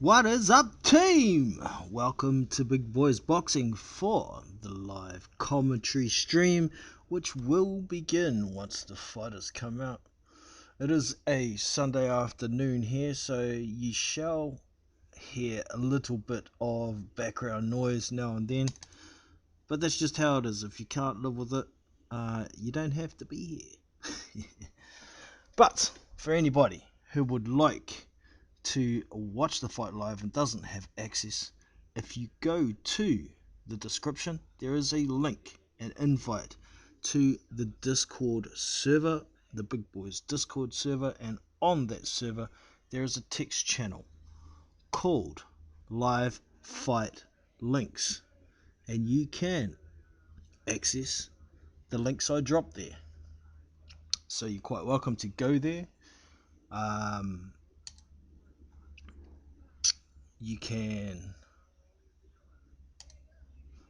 What is up, team? Welcome to Big Boys Boxing for the live commentary stream, which will begin once the fighters come out. It is a Sunday afternoon here, so you shall hear a little bit of background noise now and then, but that's just how it is. If you can't live with it, you don't have to be here. But for anybody who would like to watch the fight live and doesn't have access, if you go to the description, there is a link, an invite to the Discord server, the Big Boys Discord server, and on that server there is a text channel called Live Fight Links, and you can access the links I drop there. So you're quite welcome to go there. You can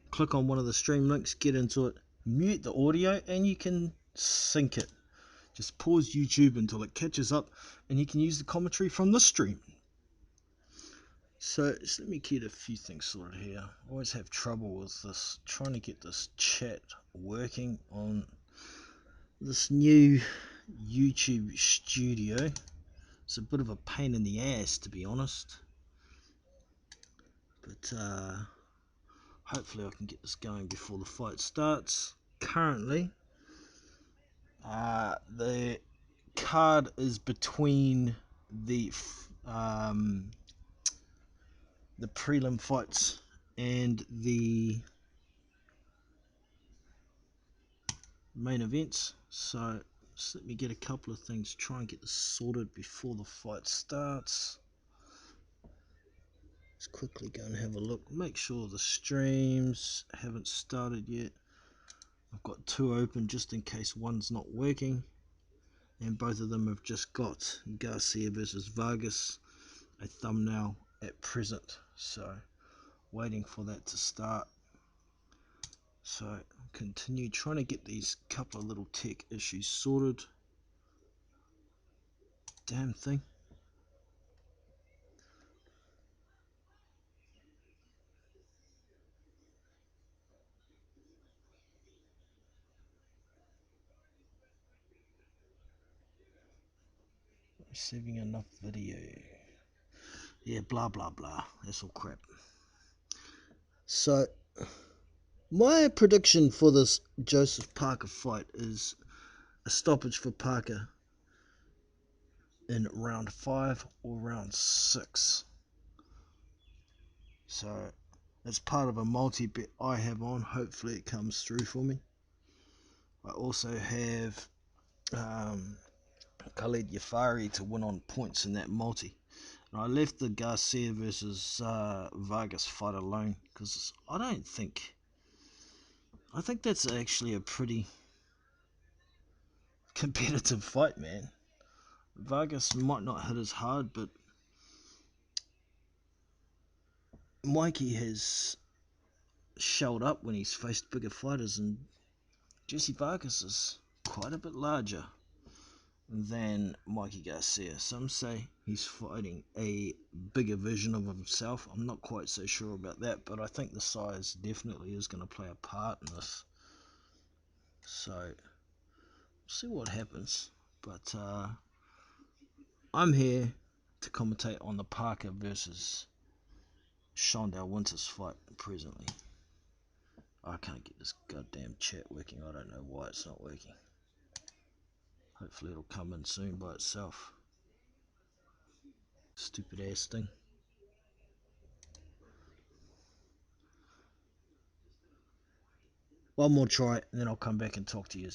click on one of the stream links, get into it, mute the audio, and you can sync it. Just pause YouTube until it catches up, and you can use the commentary from the stream. So just let me get a few things sorted here. I always have trouble with this, trying to get this chat working on this new YouTube studio. It's a bit of a pain in the ass, to be honest, but hopefully I can get this going before the fight starts. Currently, the card is between the prelim fights and the main events. So just let me get a couple of things, try and get this sorted before the fight starts. Let's quickly go and have a look, make sure the streams haven't started yet. I've got two open just in case one's not working, and both of them have just got Garcia versus Vargas a thumbnail at present, so waiting for that to start. So continue trying to get these couple of little tech issues sorted. Damn thing. Receiving enough video. Yeah, blah blah blah. That's all crap. So my prediction for this Joseph Parker fight is a stoppage for Parker in round 5 or round 6. So it's part of a multi-bet I have on. Hopefully it comes through for me. I also have Khalid Yafari to win on points in that multi. And I left the Garcia versus Vargas fight alone because I think that's actually a pretty competitive fight, man. Vargas might not hit as hard, but Mikey has shelled up when he's faced bigger fighters, and Jesse Vargas is quite a bit larger than Mikey Garcia. Some say he's fighting a bigger version of himself. I'm not quite so sure about that, but I think the size definitely is going to play a part in this. So, we'll see what happens. But I'm here to commentate on the Parker versus Shawndell Winters fight presently. I can't get this goddamn chat working. I don't know why it's not working. Hopefully it'll come in soon by itself. Stupid ass thing. One more try and then I'll come back and talk to you.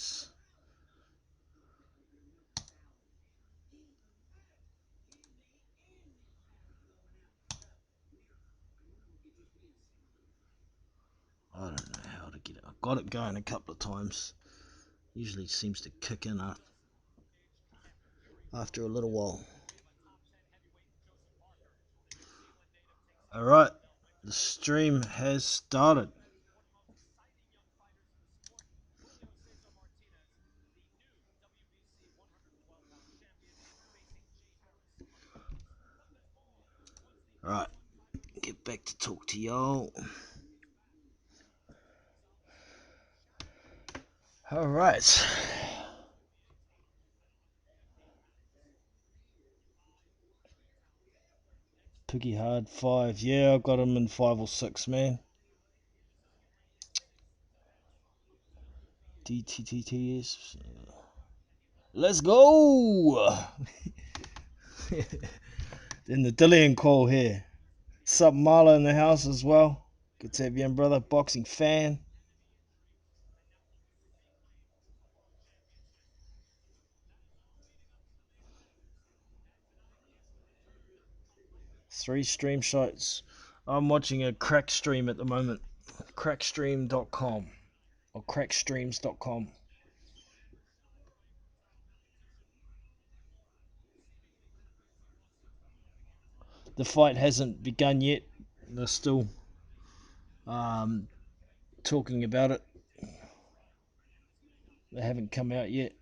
I don't know how to get it. I got it going a couple of times. Usually seems to kick in after a little while. Alright, the stream has started. Alright, get back to talk to y'all. Alright. Piggy hard 5. Yeah, I got him in 5 or 6, man. DTTTS. Let's go! Then the Dillian call here. Sup, Marla in the house as well. Good to have you in, brother. Boxing fan. Three stream shots. I'm watching a crack stream at the moment. Crackstream.com or crackstreams.com. The fight hasn't begun yet. They're still um, talking about it. They haven't come out yet.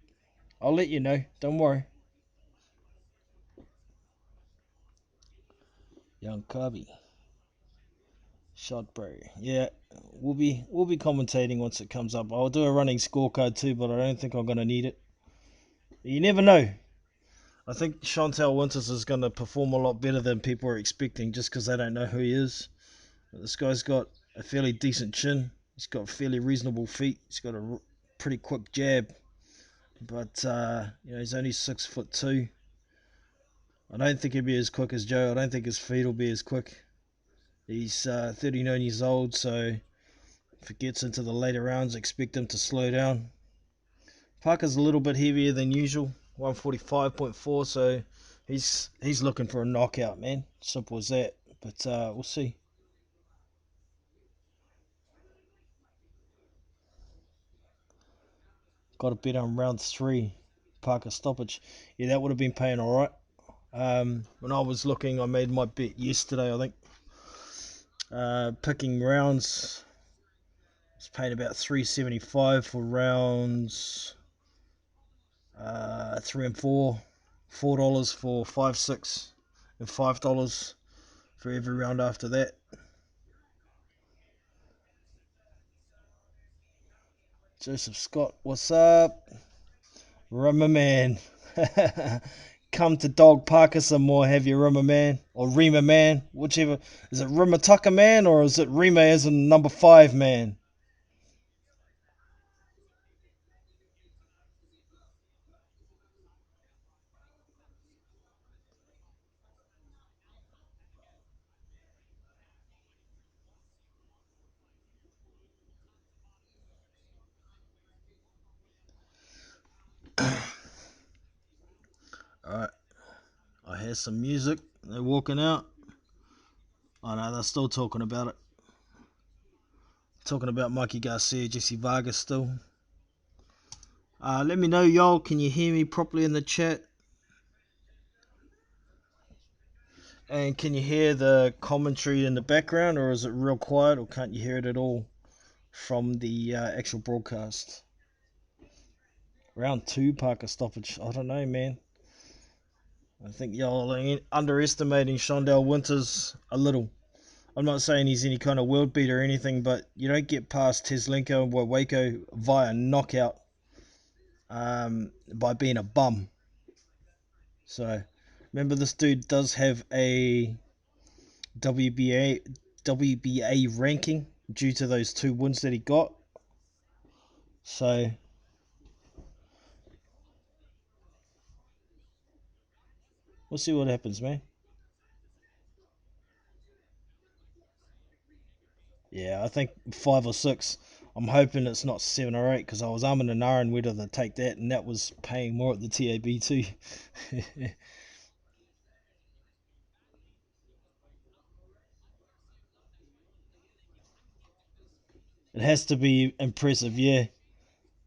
I'll let you know. Don't worry. Young Cubby. Shot, bro. Yeah, we'll be commentating once it comes up. I'll do a running scorecard too, but I don't think I'm gonna need it. You never know. I think Shawndell Winters is gonna perform a lot better than people are expecting, just because they don't know who he is. This guy's got a fairly decent chin. He's got fairly reasonable feet. He's got a pretty quick jab, but he's only 6'2". I don't think he'll be as quick as Joe. I don't think his feet will be as quick. He's 39 years old, so if it gets into the later rounds, expect him to slow down. Parker's a little bit heavier than usual, 145.4, so he's looking for a knockout, man. Simple as that. But we'll see. Got a bet on round 3, Parker stoppage. Yeah, that would have been paying all right. When I was looking, I made my bet yesterday, I think. Picking rounds, it's paying about $3.75 for rounds 3 and 4, $4 for 5, 6, and $5 for every round after that. Joseph Scott, what's up? Rimmer man. Come to Dog Parker some more, have you, Rimmer man? Or Rima man, whichever. Is it Rimmer Tucker man, or is it Rima as in number 5 man? Alright, I hear some music. They're walking out. Oh no, they're still talking about it. Talking about Mikey Garcia, Jesse Vargas still. Let me know, y'all. Can you hear me properly in the chat? And can you hear the commentary in the background, or is it real quiet, or can't you hear it at all from the actual broadcast? Round 2, Parker stoppage. I don't know, man. I think y'all are underestimating Shawndell Winters a little. I'm not saying he's any kind of world beat or anything, but you don't get past Teslenko and Waco via knockout by being a bum. So, remember, this dude does have a WBA ranking due to those 2 wins that he got. So, we'll see what happens, man. Yeah, I think 5 or 6. I'm hoping it's not 7 or 8, because I was arming and ahhing whether to take that, and that was paying more at the TAB too. It has to be impressive, yeah.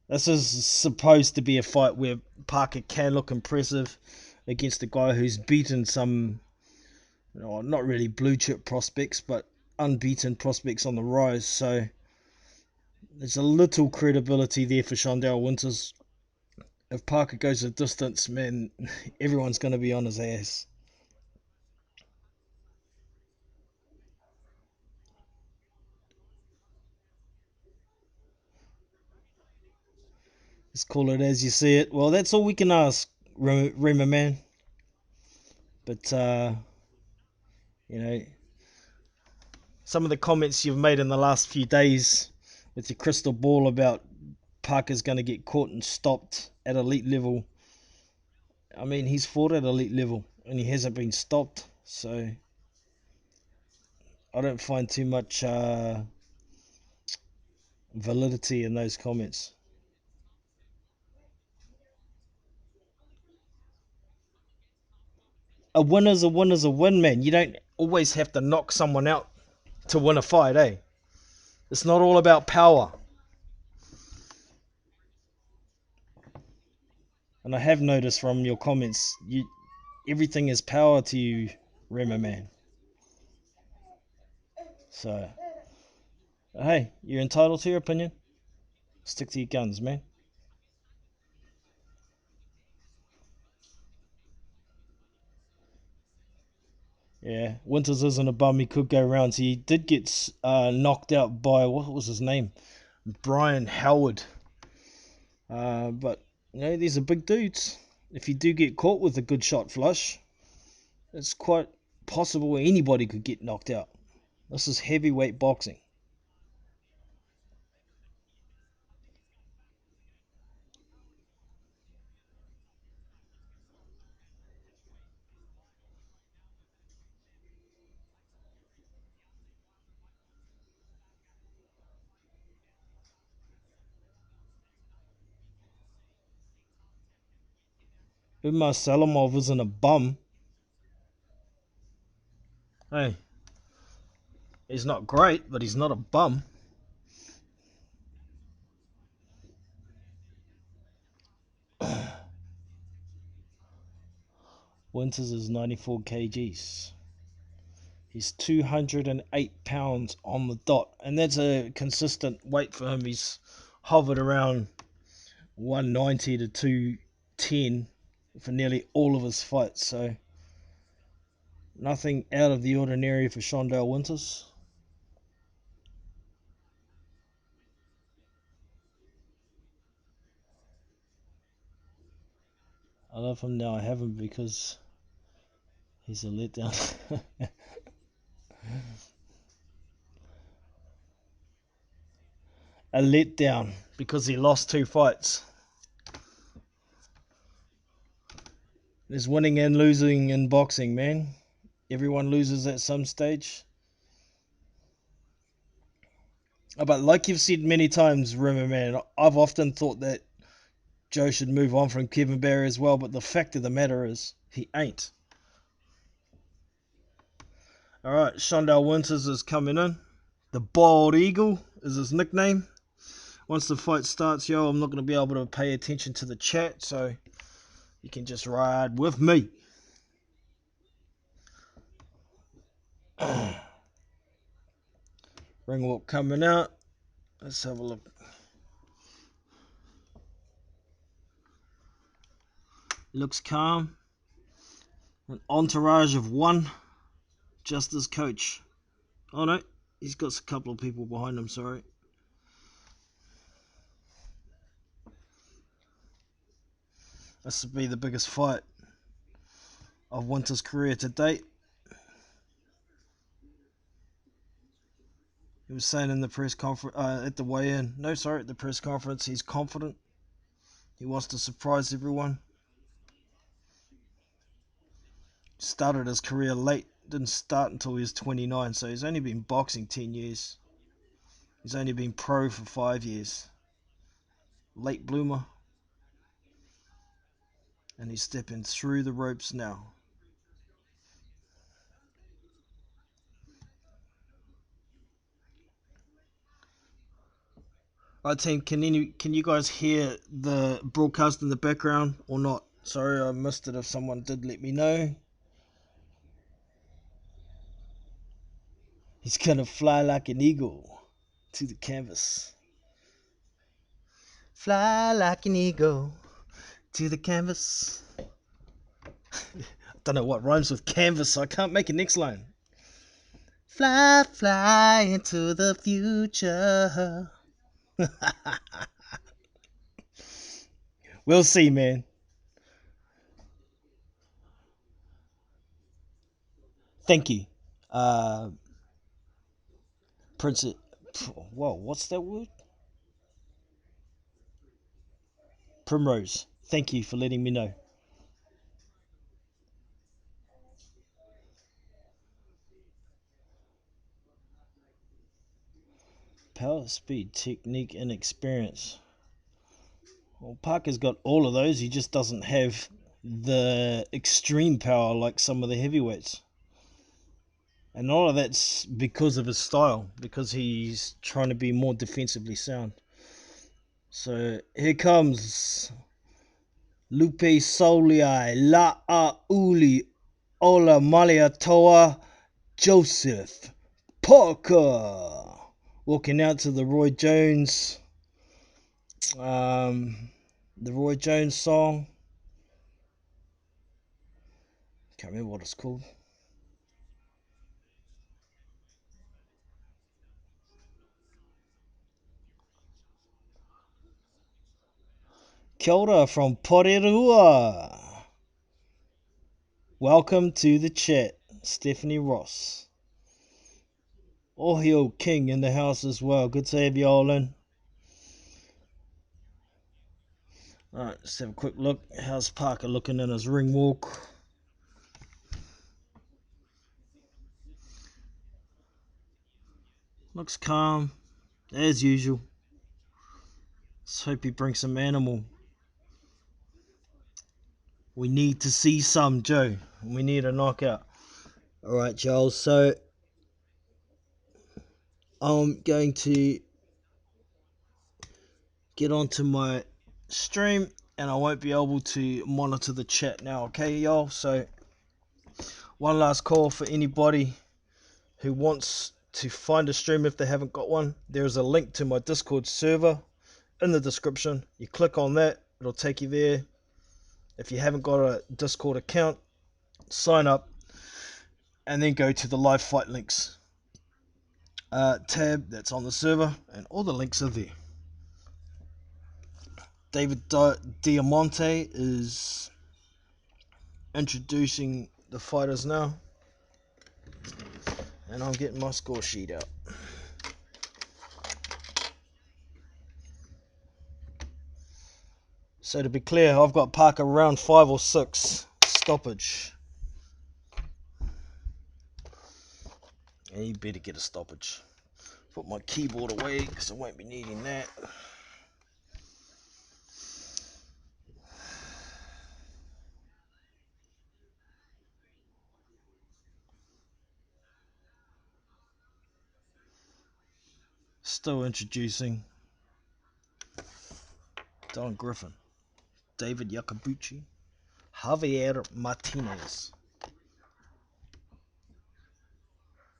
This is supposed to be a fight where Parker can look impressive against a guy who's beaten some, not really blue chip prospects, but unbeaten prospects on the rise. So there's a little credibility there for Shawndell Winters. If Parker goes the distance, man, everyone's going to be on his ass. Just call it as you see it. Well, that's all we can ask, Rema man. But you know, some of the comments you've made in the last few days with your crystal ball about Parker's going to get caught and stopped at elite level. I mean, he's fought at elite level and he hasn't been stopped. So I don't find too much validity in those comments. A winner's a winner's a win, man. You don't always have to knock someone out to win a fight, eh? It's not all about power. And I have noticed from your comments, everything is power to you, Rema man. So, hey, you're entitled to your opinion. Stick to your guns, man. Yeah, Winters isn't a bum. He could go rounds. He did get knocked out by, what was his name? Brian Howard. But, these are big dudes. If you do get caught with a good shot flush, it's quite possible anybody could get knocked out. This is heavyweight boxing. Umar Salamov isn't a bum. Hey, he's not great, but he's not a bum. Winters is 94 kgs. He's 208 pounds on the dot, and that's a consistent weight for him. He's hovered around 190 to 210 for nearly all of his fights, so nothing out of the ordinary for Shawndell Winters. I love him now. I have him because he's a letdown. A letdown because he lost 2 fights. There's winning and losing in boxing, man. Everyone loses at some stage. But like you've said many times, Rimmer, man, I've often thought that Joe should move on from Kevin Barry as well, but the fact of the matter is, he ain't. Alright, Shawndell Winters is coming in. The Bald Eagle is his nickname. Once the fight starts, I'm not going to be able to pay attention to the chat, so you can just ride with me. Ring walk coming out. Let's have a look. Looks calm. An entourage of one. Just his coach. Oh no, he's got a couple of people behind him, sorry. This will be the biggest fight of Winters' career to date. He was saying in the press conference, at the weigh-in, at the press conference, he's confident. He wants to surprise everyone. Started his career late, didn't start until he was 29, so he's only been boxing 10 years. He's only been pro for 5 years. Late bloomer. And he's stepping through the ropes now. Right, team, can you guys hear the broadcast in the background or not? Sorry, I missed it. If someone did, let me know. He's gonna fly like an eagle to the canvas. Fly like an eagle to the canvas. Don't know what rhymes with canvas, so I can't make a next line. Fly, fly into the future. We'll see, man. Thank you. Uh, Prince. Whoa, what's that word? Primrose. Thank you for letting me know. Power, speed, technique, and experience. Well, Parker's got all of those. He just doesn't have the extreme power like some of the heavyweights. And all of that's because of his style, because he's trying to be more defensively sound. So here comes Lupe Soliai, La'a Uli, Ola Maliatoa, Joseph Parker. Walking out to um, the Roy Jones song. Can't remember what it's called. Kia ora from Porirua. Welcome to the chat, Stephanie Ross. Ohio King in the house as well. Good to have you all in. Alright, let's have a quick look. How's Parker looking in his ring walk? Looks calm, as usual. Let's hope he brings some animal. We need to see some, Joe. We need a knockout. Alright, Joel, so I'm going to get onto my stream and I won't be able to monitor the chat now, okay, y'all? So, one last call for anybody who wants to find a stream if they haven't got one. There's a link to my Discord server in the description. You click on that, it'll take you there. If you haven't got a Discord account, sign up and then go to the live fight links tab that's on the server, and all the links are there. David Diamante is introducing the fighters now, and I'm getting my score sheet out. So to be clear, I've got Parker round 5 or 6 stoppage. And you better get a stoppage. Put my keyboard away because I won't be needing that. Still introducing Don Griffin, David Yakabuchi, Javier Martinez.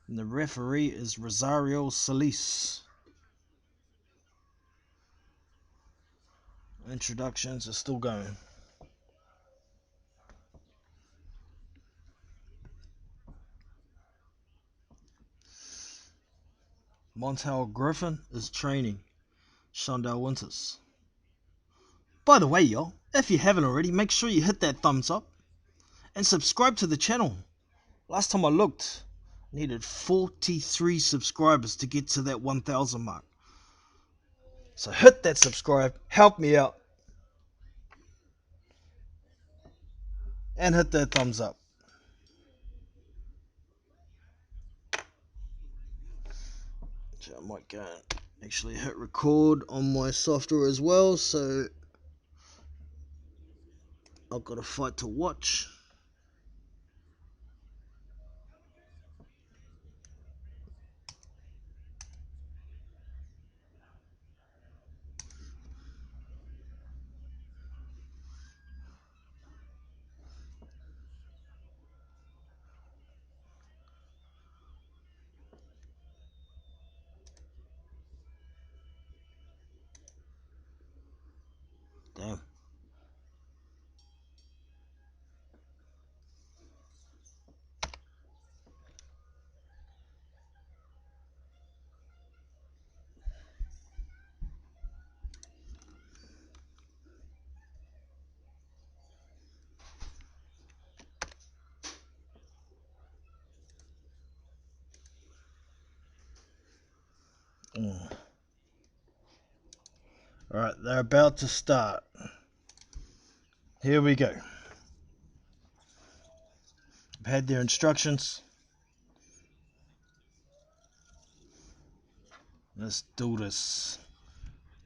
And the referee is Rosario Solis. Introductions are still going. Montel Griffin is training Shawndell Winters. By the way, y'all, if you haven't already, make sure you hit that thumbs up and subscribe to the channel. Last time I looked, I needed 43 subscribers to get to that 1,000 mark. So hit that subscribe, help me out, and hit that thumbs up. So I might go and actually hit record on my software as well, so I've got a fight to watch. Damn. Alright, they're about to start. Here we go. I've had their instructions. Let's do this.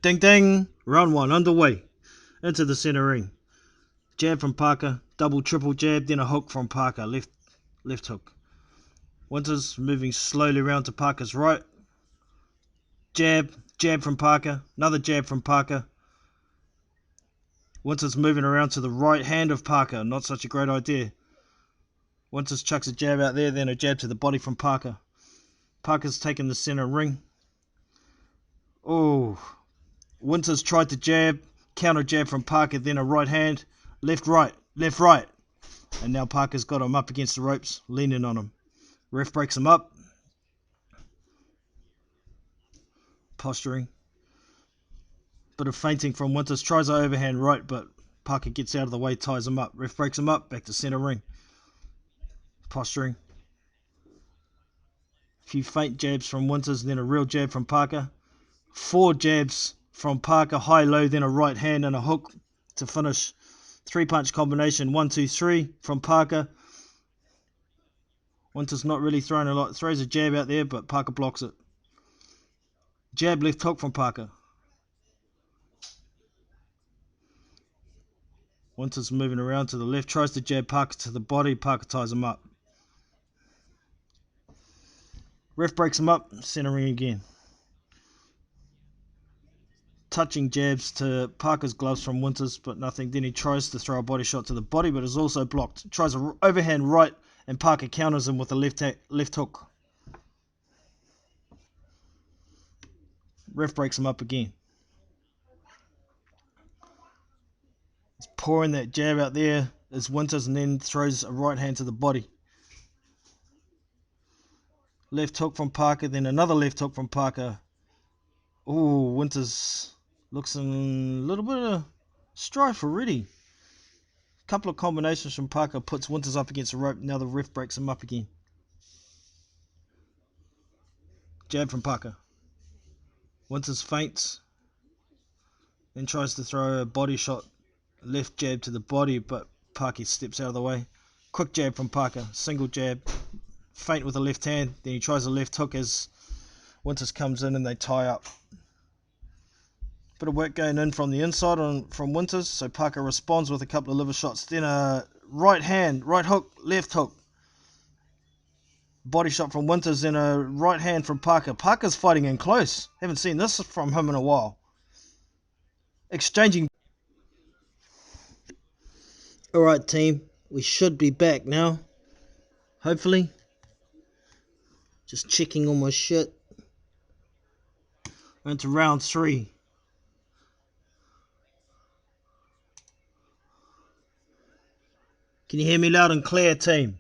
Ding ding! Round 1 underway. Into the center ring. Jab from Parker. Double triple jab, then a hook from Parker. Left hook. Winters moving slowly round to Parker's right. Jab from Parker. Another jab from Parker. Winters moving around to the right hand of Parker. Not such a great idea. Winters chucks a jab out there, then a jab to the body from Parker. Parker's taken the center ring. Oh, Winters tried to jab. Counter jab from Parker, then a right hand. Left, right. And now Parker's got him up against the ropes, leaning on him. Ref breaks him up. Posturing. Bit of feinting from Winters. Tries an overhand right, but Parker gets out of the way, ties him up. Ref breaks him up. Back to center ring. Posturing. A few feint jabs from Winters, then a real jab from Parker. 4 jabs from Parker, high-low, then a right hand and a hook to finish. 3-punch combination, 1, 2, 3 from Parker. Winters not really throwing a lot. Throws a jab out there, but Parker blocks it. Jab, left hook from Parker. Winters moving around to the left. Tries to jab Parker to the body. Parker ties him up. Ref breaks him up. Centering again. Touching jabs to Parker's gloves from Winters, but nothing. Then he tries to throw a body shot to the body, but is also blocked. Tries an overhand right, and Parker counters him with a left hook. Ref breaks him up again. He's pouring that jab out there as Winters, and then throws a right hand to the body. Left hook from Parker, then another left hook from Parker. Ooh, Winters looks in a little bit of strife already. A couple of combinations from Parker puts Winters up against the rope. Now the ref breaks him up again. Jab from Parker. Winters feints. Then tries to throw a body shot. Left jab to the body, but Parker steps out of the way. Quick jab from Parker. Single jab. Feint with the left hand. Then he tries a left hook as Winters comes in and they tie up. Bit of work going in from the inside from Winters, so Parker responds with a couple of liver shots. Then a right hand, right hook, left hook. Body shot from Winters, then a right hand from Parker. Parker's fighting in close. Haven't seen this from him in a while. Exchanging. Alright team, we should be back now. Hopefully. Just checking all my shit. We're into round 3. Can you hear me loud and clear, team?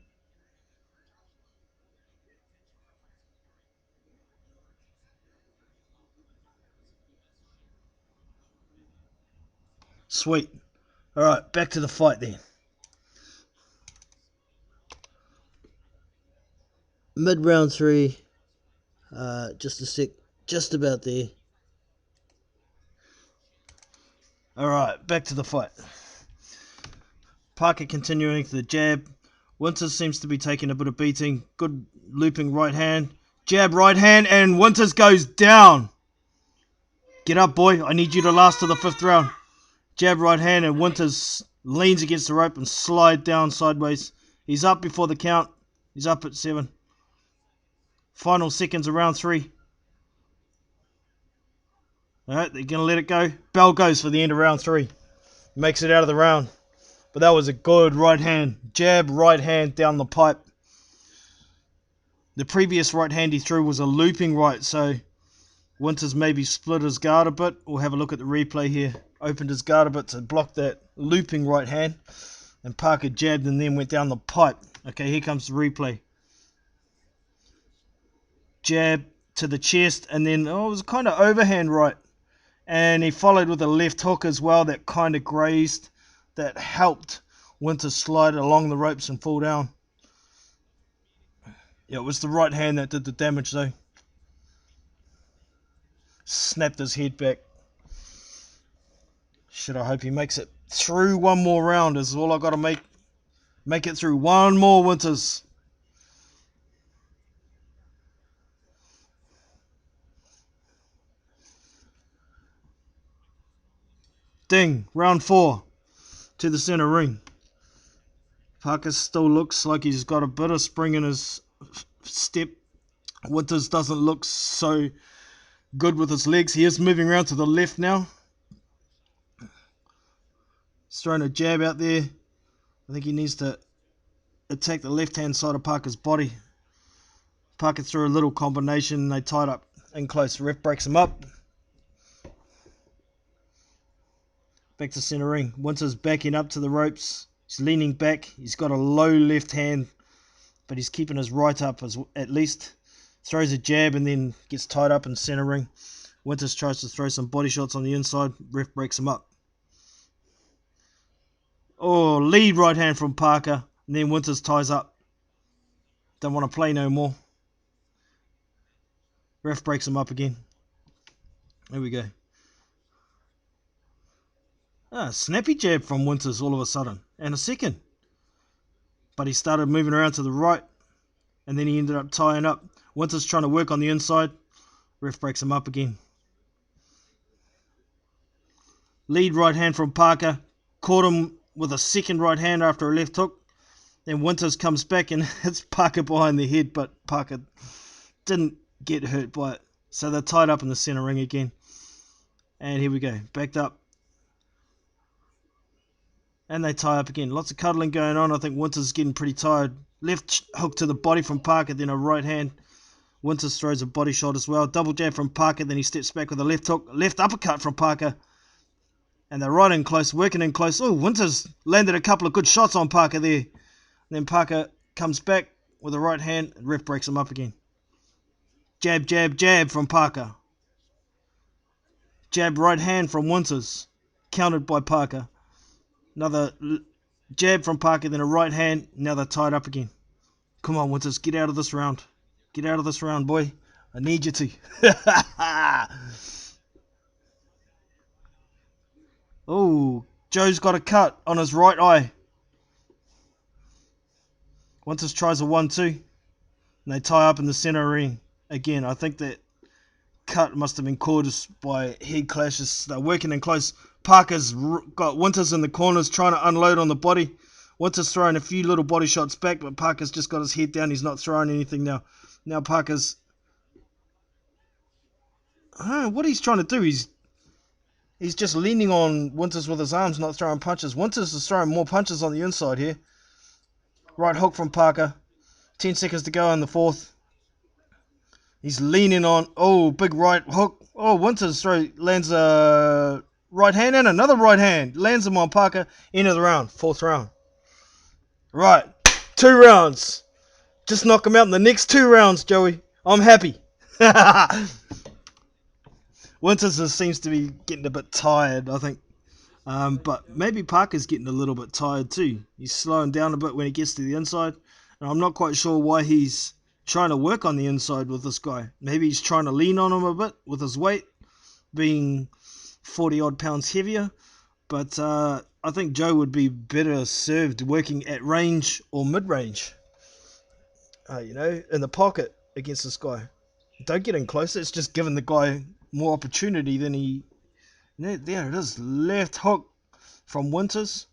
Sweet. Alright, back to the fight then. Mid round 3. Just a sec. Just about there. Alright, back to the fight. Parker continuing to the jab. Winters seems to be taking a bit of beating. Good looping right hand. Jab right hand, and Winters goes down. Get up, boy. I need you to last to the 5th round. Jab right hand, and Winters leans against the rope and slide down sideways. He's up before the count. He's up at 7. Final seconds of round 3. Alright, they're going to let it go. Bell goes for the end of round 3. Makes it out of the round. But that was a good right hand. Jab, right hand down the pipe. The previous right hand he threw was a looping right, so Winters maybe split his guard a bit. We'll have a look at the replay here. Opened his guard a bit to block that looping right hand. And Parker jabbed and then went down the pipe. Okay, here comes the replay. Jab to the chest, and then it was kind of overhand right. And he followed with a left hook as well that kind of grazed, that helped Winters slide along the ropes and fall down. Yeah, it was the right hand that did the damage though. Snapped his head back. Shit, I hope he makes it through one more round is all I got to make. Make it through one more, Winters. Ding, round 4 to the center ring. Parker still looks like he's got a bit of spring in his step. Winters doesn't look so good with his legs. He is moving around to the left now. He's throwing a jab out there. I think he needs to attack the left-hand side of Parker's body. Parker threw a little combination. They tied up in close. Ref breaks him up. Back to center ring. Winters backing up to the ropes. He's leaning back. He's got a low left hand, but he's keeping his right up at least. Throws a jab and then gets tied up in center ring. Winters tries to throw some body shots on the inside. Ref breaks him up. Oh, lead right hand from Parker. And then Winters ties up. Don't want to play no more. Ref breaks him up again. There we go. Snappy jab from Winters all of a sudden. And a second. But he started moving around to the right. And then he ended up tying up. Winters trying to work on the inside. Ref breaks him up again. Lead right hand from Parker. Caught him with a second right hand after a left hook. Then Winters comes back and hits Parker behind the head, but Parker didn't get hurt by it. So they're tied up in the center ring again. And here we go. Backed up. And they tie up again. Lots of cuddling going on. I think Winters is getting pretty tired. Left hook to the body from Parker, then a right hand. Winters throws a body shot as well. Double jab from Parker, then he steps back with a left hook. Left uppercut from Parker. And they're right in close, working in close. Oh, Winters landed a couple of good shots on Parker there. Then Parker comes back with a right hand. And ref breaks him up again. Jab, jab, jab from Parker. Jab right hand from Winters. Countered by Parker. Another jab from Parker, then a right hand. Now they're tied up again. Come on, Winters, get out of this round. Get out of this round, boy. I need you to. Oh, Joe's got a cut on his right eye. Winters tries a 1-2. And they tie up in the center ring. Again, I think that cut must have been caused by head clashes. They're working in close. Parker's got Winters in the corners trying to unload on the body. Winters throwing a few little body shots back, but Parker's just got his head down. He's not throwing anything now. Now Parker's... what he's trying to do, he's just leaning on Winters with his arms, not throwing punches. Winters is throwing more punches on the inside here. Right hook from Parker. 10 seconds to go in the fourth. He's leaning on... Oh, big right hook. Oh, Winters lands a right hand and another right hand. Lands him on Parker. End of the round. Fourth round. Right. 2 rounds. Just knock him out in the next 2 rounds, Joey. I'm happy. Winters seems to be getting a bit tired, I think. But maybe Parker's getting a little bit tired too. He's slowing down a bit when he gets to the inside. And I'm not quite sure why he's trying to work on the inside with this guy. Maybe he's trying to lean on him a bit with his weight, being 40 odd pounds heavier. But I think Joe would be better served working at range or mid-range. In the pocket against this guy. Don't get in closer. It's just giving the guy more opportunity than he... There it is. Left hook from Winters.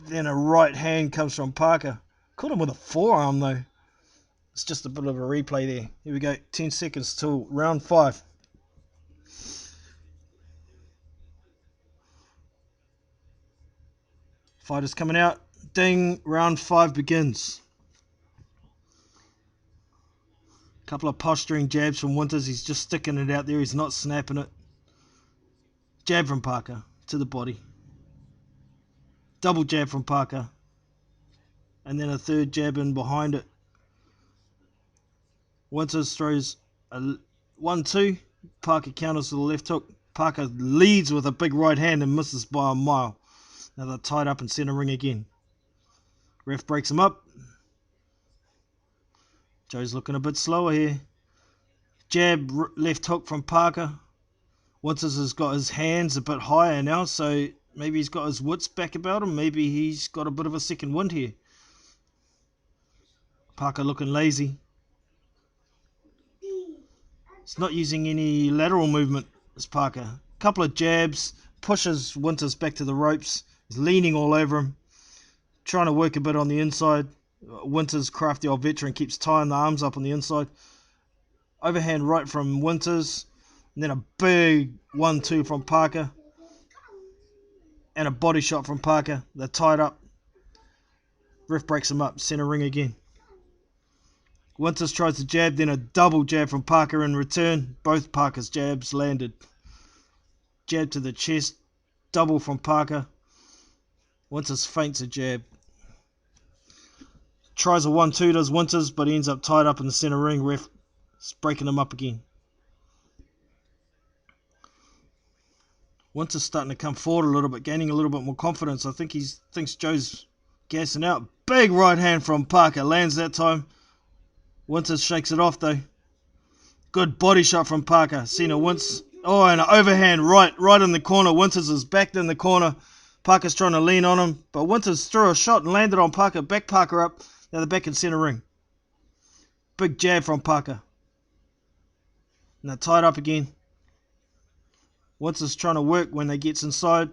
Then a right hand comes from Parker. Caught him with a forearm though. It's just a bit of a replay there. Here we go. 10 seconds till round 5. Fighters coming out. Ding. Round 5 begins. Couple of posturing jabs from Winters. He's just sticking it out there. He's not snapping it. Jab from Parker to the body. Double jab from Parker. And then a third jab in behind it. Winters throws a 1-2. Parker counters with a left hook. Parker leads with a big right hand and misses by a mile. Now they're tied up in center ring again. Ref breaks him up. Joe's looking a bit slower here. Jab, left hook from Parker. Winters has got his hands a bit higher now, so Maybe he's got his wits back about him. Maybe he's got a bit of a second wind here. Parker looking lazy. He's not using any lateral movement, this Parker. Couple of jabs, pushes Winters back to the ropes. He's leaning all over him, trying to work a bit on the inside. Winters, crafty old veteran, keeps tying the arms up on the inside. Overhand right from Winters, and then a big 1-2 from Parker, and a body shot from Parker. They're tied up. Ref breaks him up, center ring again. Winters tries to jab, then a double jab from Parker in return. Both Parker's jabs landed. Jab to the chest, double from Parker. Winters feints a jab. Tries a 1-2, does Winters, but he ends up tied up in the center ring. Ref is breaking him up again. Winters starting to come forward a little bit, gaining a little bit more confidence. I think he thinks Joe's gassing out. Big right hand from Parker, lands that time. Winters shakes it off though. Good body shot from Parker. Cena Winters. Oh, and an overhand right in the corner. Winters is backed in the corner. Parker's trying to lean on him, but Winters threw a shot and landed on Parker. Back Parker up. Now they're back in center ring. Big jab from Parker. Now tied up again. Winters trying to work when they gets inside.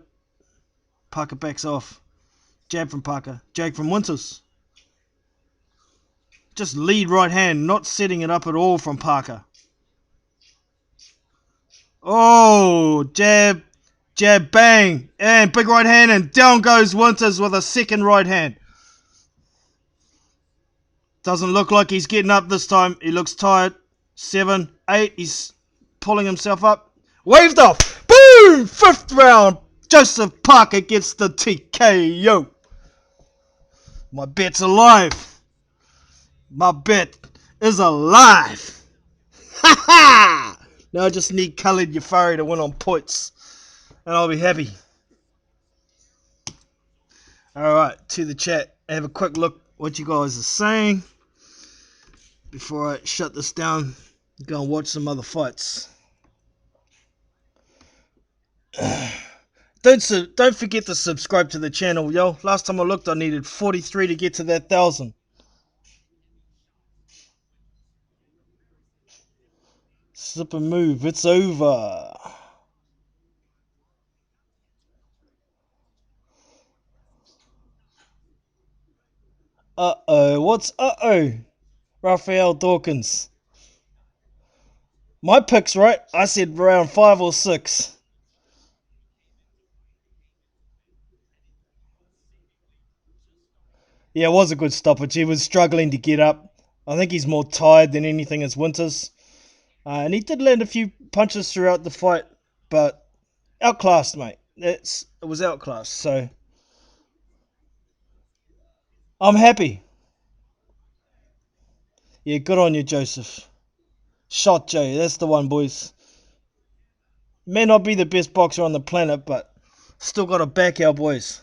Parker backs off. Jab from Parker. Jag from Winters. Just lead right hand, not setting it up at all from Parker. Oh, jab, bang, and big right hand, and down goes Winters with a second right hand. Doesn't look like he's getting up this time. He looks tired. 7, 8, he's pulling himself up. Waved off. Boom! 5th round. Joseph Parker gets the TKO. My bet's alive. My bet is alive. Ha ha! Now I just need Khalid Yafari to win on points, and I'll be happy. Alright, to the chat. Have a quick look what you guys are saying before I shut this down. Go and watch some other fights. Don't forget to subscribe to the channel, yo. Last time I looked, I needed 43 to get to that 1,000. Super move, it's over. Uh-oh, what's uh-oh? Raphael Dawkins. My pick's right. I said round 5 or 6. Yeah, it was a good stoppage. He was struggling to get up. I think he's more tired than anything as Winters. And he did land a few punches throughout the fight, but outclassed, mate. It was outclassed, so I'm happy. Yeah, good on you, Joseph. Shot Joe, that's the one, boys. May not be the best boxer on the planet, but still got to back our boys.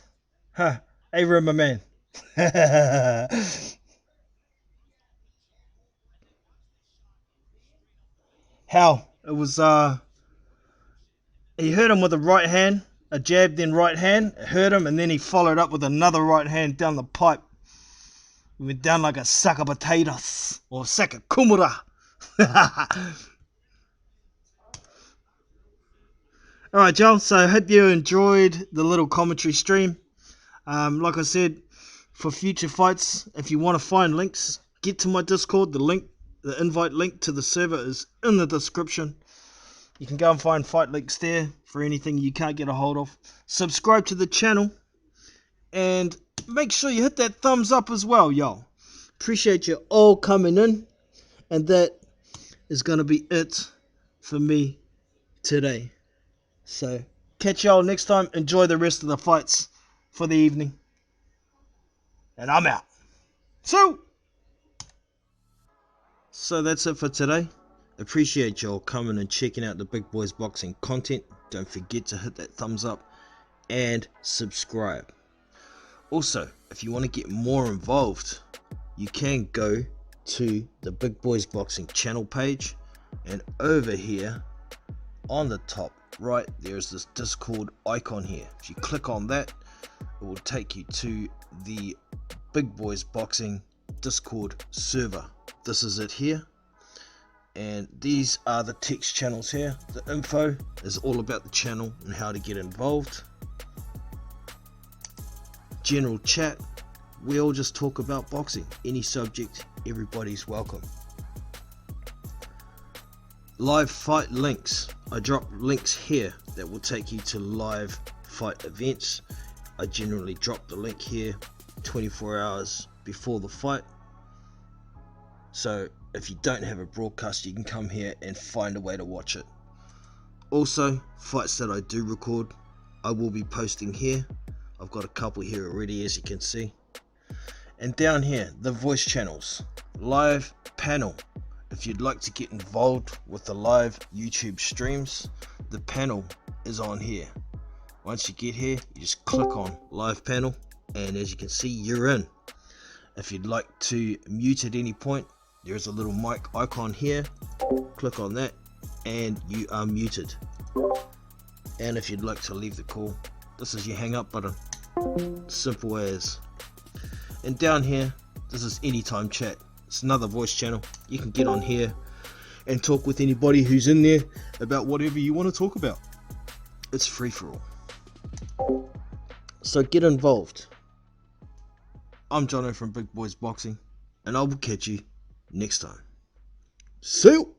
Huh, hey, my man. How? It was, he hurt him with a right hand, a jab, then right hand. It hurt him, and then he followed up with another right hand down the pipe. He went down like a sack of potatoes, or sack of kumara. Alright, Joel, so I hope you enjoyed the little commentary stream. Like I said, for future fights, if you want to find links, get to my Discord. The invite link to the server is in the description. You can go and find fight links there for anything you can't get a hold of. Subscribe to the channel, and make sure you hit that thumbs up as well, y'all. Appreciate you all coming in, and that is going to be it for me today. So, catch y'all next time. Enjoy the rest of the fights for the evening. And I'm out. So that's it for today. Appreciate y'all coming and checking out the Big Boys Boxing content. Don't forget to hit that thumbs up and subscribe. Also, if you want to get more involved, you can go to the Big Boys Boxing channel page, and over here on the top right there's this Discord icon here. If you click on that, it will take you to the Big Boys Boxing Discord server. This is it here, and these are the text channels here. The info is all about the channel and how to get involved. General chat, we all just talk about boxing, any subject, everybody's welcome. Live fight links, I drop links here that will take you to live fight events. I generally drop the link here 24 hours before the fight, so if you don't have a broadcast, you can come here and find a way to watch it. Also, fights that I do record, I will be posting here. I've got a couple here already, as you can see. And down here, the voice channels, live panel. If you'd like to get involved with the live YouTube streams, the panel is on here. Once you get here, you just click on live panel, and as you can see, you're in. If you'd like to mute at any point, there's a little mic icon here. Click on that and you are muted. And if you'd like to leave the call, this is your hang up button. Simple as. And down here, this is anytime chat. It's another voice channel. You can get on here and talk with anybody who's in there about whatever you want to talk about. It's free for all. So get involved. I'm Jono from Big Boys Boxing, and I will catch you next time. See you.